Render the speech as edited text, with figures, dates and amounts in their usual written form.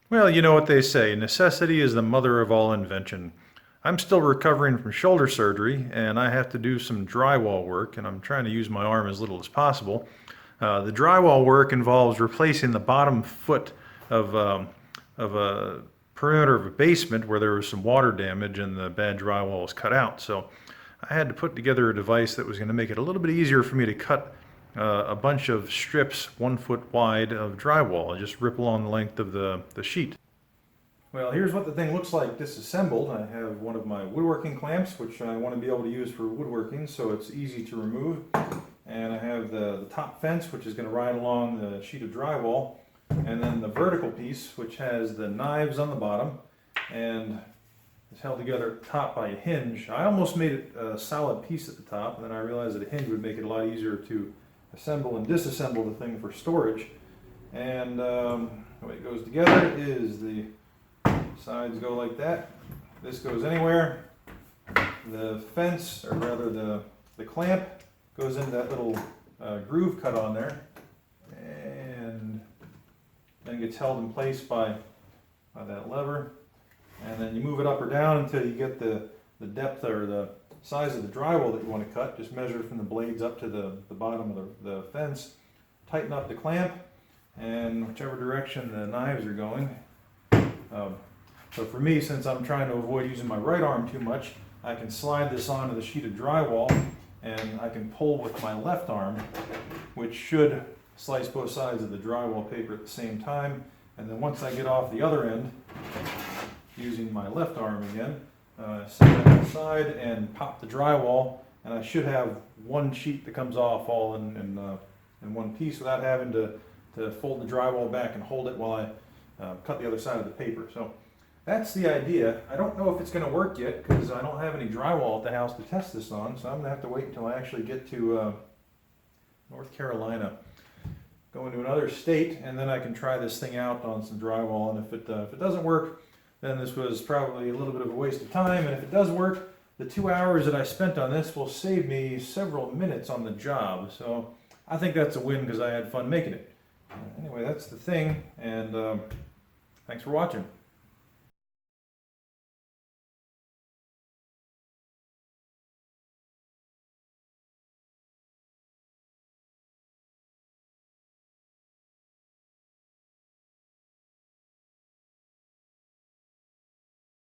Well, you know what they say, necessity is the mother of all invention. I'm still recovering from shoulder surgery and I have to do some drywall work, and I'm trying to use my arm as little as possible. The drywall work involves replacing the bottom foot of, um, of a perimeter of a basement where there was some water damage and the bad drywall was cut out. So I had to put together a device that was going to make it a little bit easier for me to cut a bunch of strips 1 foot wide of drywall and just rip along the length of the sheet. Well, here's what the thing looks like disassembled. I have one of my woodworking clamps, which I want to be able to use for woodworking, so it's easy to remove. And I have the top fence, which is going to ride along the sheet of drywall. And then the vertical piece, which has the knives on the bottom and is held together at the top by a hinge. I almost made it a solid piece at the top, and then I realized that a hinge would make it a lot easier to assemble and disassemble the thing for storage. And the way it goes together is the sides go like that. This goes anywhere. The fence, or rather the clamp, goes into that little groove cut on there, and then gets held in place by that lever. And then you move it up or down until you get the depth or the size of the drywall that you want to cut. Just measure from the blades up to the bottom of the fence. Tighten up the clamp, and whichever direction the knives are going. So for me, since I'm trying to avoid using my right arm too much, I can slide this onto the sheet of drywall and I can pull with my left arm, which should slice both sides of the drywall paper at the same time. And then once I get off the other end, using my left arm again, set it aside and pop the drywall, and I should have one sheet that comes off all in one piece without having to fold the drywall back and hold it while I cut the other side of the paper. So that's the idea. I don't know if it's going to work yet because I don't have any drywall at the house to test this on, so I'm going to have to wait until I actually get to North Carolina, go into another state, and then I can try this thing out on some drywall. And if it doesn't work, then this was probably a little bit of a waste of time. And if it does work, the 2 hours that I spent on this will save me several minutes on the job. So I think that's a win because I had fun making it. Anyway, that's the thing, and thanks for watching.